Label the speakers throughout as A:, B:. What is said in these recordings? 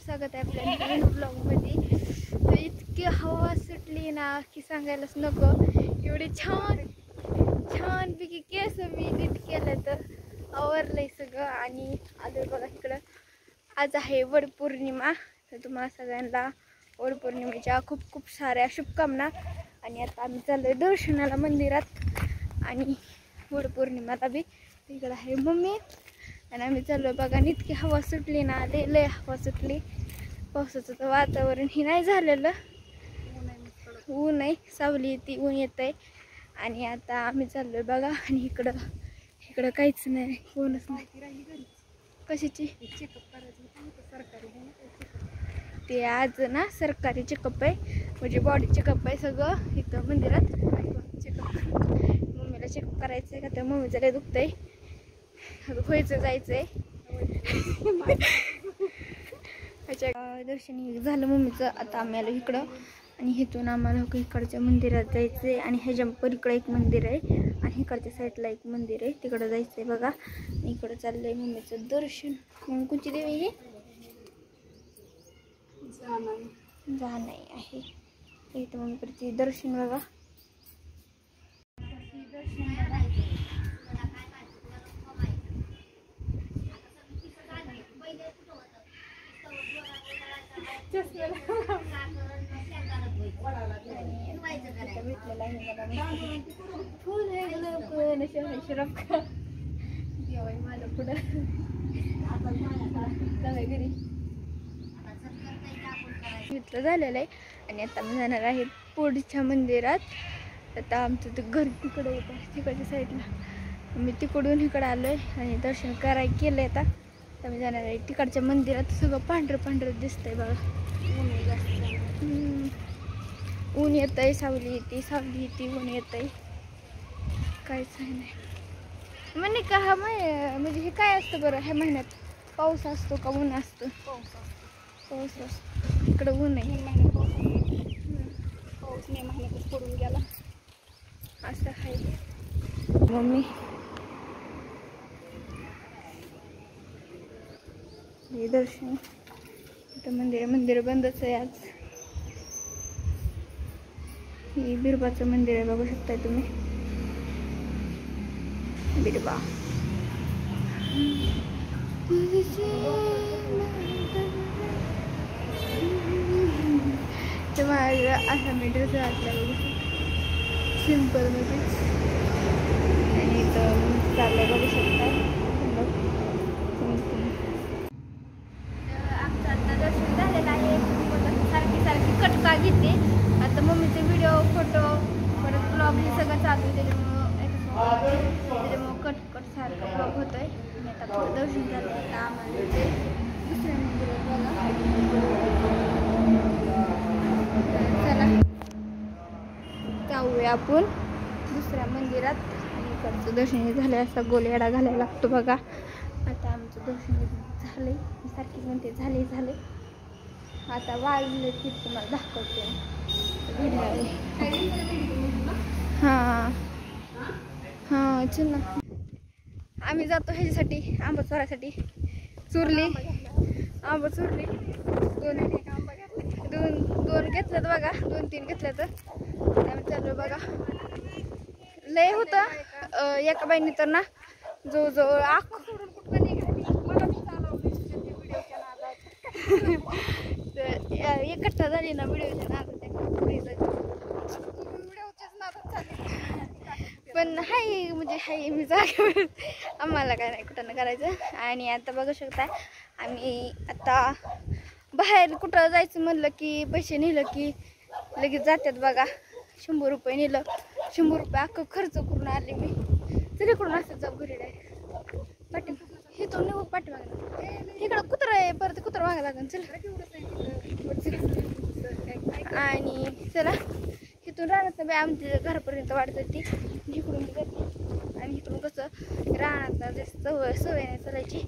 A: स्वागत आहे आपल्या नवीन ब्लॉगमध्ये. तर इतकी हवा सुटली ना की सांगायलाच नको. एवढे छानपैकी केस मी नीट केलं तर आवरलंय सगळं आणि आलोय बघा इकडं. आज आहे वडपौर्णिमा, तर तुम्हाला सगळ्यांना वडपौर्णिमेच्या खूप खूप साऱ्या शुभकामना. आणि आता आम्ही चाललोय दर्शनाला मंदिरात आणि वडपौर्णिमाला बी इकडं आहे मम्मी आणि आम्ही चाललोय बघा. इतकी हवा सुटली ना, लय हवा सुटली. पावसाचं तर वातावरण ही नाही झालेलं, ऊन नाही, सावली ती ऊन येत आहे. आणि आता आम्ही चाललोय बघा आणि इकडं काहीच नाही, ऊनच नाही. कशाची चेकअप करायचं ते आज ना, सरकारी चेकअप आहे, म्हणजे बॉडी चेकअप आहे सगळं इथं मंदिरात. चेकअप मम्मीला चेकअप करायचं आहे का, तर मम्मीचं लय दुखतंय, व्हायचं जायचंय. दर्शन झालं मम्मीचं. आता आम्ही आलो इकडं आणि इथून आम्हाला इकडच्या मंदिरात जायचंय. आणि ह्याच्या पलीकडे एक मंदिर आहे आणि इकडच्या साईडला एक मंदिर आहे, तिकडं जायचंय बघा. इकडं चाललंय मम्मीचं दर्शन. मग कोणची देवी हे जानाई आहे. इथं मम्मीकडचे दर्शन बघा. घेतलं झालेलं आहे आणि आता मी जाणार आहे पुढच्या मंदिरात. आता आमचं ते घर तिकडे येतं, तिकडच्या साईडला. मी तिकडून इकडे आलोय आणि दर्शन करायला केलंय. आता मी जाणार आहे तिकडच्या मंदिरात. सगळं पांढरं दिसतंय बघा. ऊन येत आहे, सावली येते, ऊन येत आहे, काहीच नाही. म्हणजे का हा म्हणजे हे काय असतं बरं, ह्या महिन्यात पाऊस असतो का ऊन असतं? पाऊस असतो. इकडं ऊन आहे. पाऊस मे महिन्यातच पडून गेला असं आहे. मम्मी हे दर्शन इथं मंदिर बंदच आहे आज. हे बिरबाचं मंदिर आहे, बघू शकताय तुम्ही. बिरबा माझा असा मी ड्रेस घातला बघू, सिम्पल मध्ये. आणि इथं चाललंय बघू शकता. आमचं आता दर्शन झालेलं आहे. सारखी कटका घेते. आता मम्मीचे व्हिडिओ, फोटो, परत ब्लॉग हे सगळं चालू आहे, त्याच्यामुळं कट सारखं ब्लॉग होत आहे. आणि आता पुढं दर्शन झालं. आता आम्हाला ते दुसऱ्या मंदिरात चला जाऊया आपण दुसऱ्या मंदिरात. आणि इकडचं दर्शन झालं, असा गोलेडा घालायला लागतो बघा. आता आमचं दर्शन झालंय, सारखी म्हणते झाले. आता वाजले की तुम्हाला दाखवते. हां चल ना. आम्ही जातो ह्याच्यासाठी, आंबा चोरासाठी. चुरली आंबा चुरली. दोन घेतल्यात बघा, 2-3 घेतल्यात. आम्ही चाललो बघा. लय होतं एका बाईने तर ना जवळजवळ एकट्ठा झाली ना व्हिडिओच्या नादात. पण हाय म्हणजे हाय मी जागेवर, आम्हाला काय नाही कुठं करायचं. आणि आता बघू शकता आम्ही आता बाहेर कुठं जायचं म्हणलं की पैसे नेलं की लगेच जातात बघा. 100 रुपये नेलं, 100 रुपये अख्खं खर्च करून आले मी. तरी कुठून असं जाऊ घरी डायरेक्ट हे तो निघू पाठीमागला. इकडं कुत्रं आहे, परत कुत्रं मागा लागेल. चल आणि चला इथून राहण्यात बी आमच्या घरापर्यंत वाढत ती. इकडून करते आणि इकडून कसं राहण्यात सवय नाही चालायची,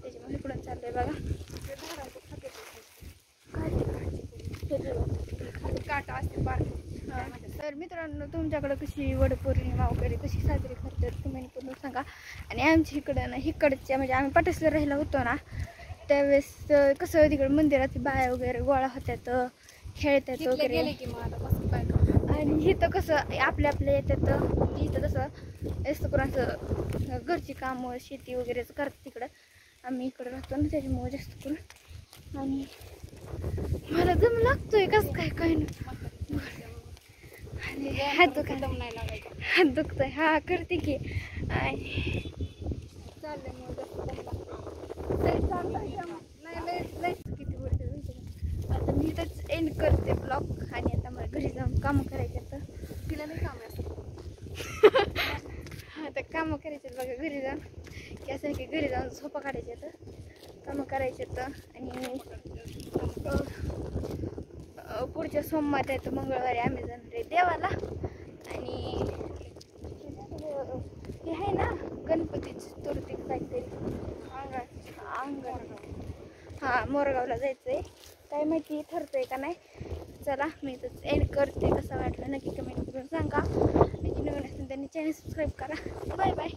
A: त्याच्यामुळे इकडून चाललंय बघा. काटा असते पार. तर मित्रांनो, तुमच्याकडं कशी वडपौर्णिमा वगैरे कशी साजरी करतात तुम्ही पूर्ण सांगा. आणि आमच्या इकडं ना, इकडच्या म्हणजे आम्ही पटसला राहिला होतो ना, त्यावेळेस कसं तिकडे मंदिरात बाया वगैरे गोळा होत्यात, खेळतात वगैरे. आणि इथं कसं आपल्या येतात, इथं कसं जास्त करून असं घरची कामं शेती वगैरेच करतात तिकडं. आम्ही इकडं राहतो ना, त्याच्यामुळे जास्त करून. आणि मला दम लागतोय कसं काय ना. आणि हात दुखतोय. हा करते की. आणि किती वर्ष आता मी इथंच एंड करते ब्लॉग. आणि आता मला घरी जाऊन कामं करायचे तर
B: तिला नाही काम आहे
A: आता कामं करायचे बघा घरी जाऊन, की असं की घरी जाऊन झोपा काढायचे तर कामं करायचे तर. आणि पुढच्या सोमवारी तर मंगळवारी आम्ही जाणार आहे देवाला. आणि हे आहे ना गणपतीची चतुर्थी काहीतरी अंगण. हां, मोरगावला जायचं आहे. काय माहिती ठरतंय का नाही. चला मी इथंच एंड करते. कसं वाटलं नक्की कमेंट करून सांगा. आणि नवीन असेल त्यांनी चॅनल सबस्क्राईब करा. Bye bye.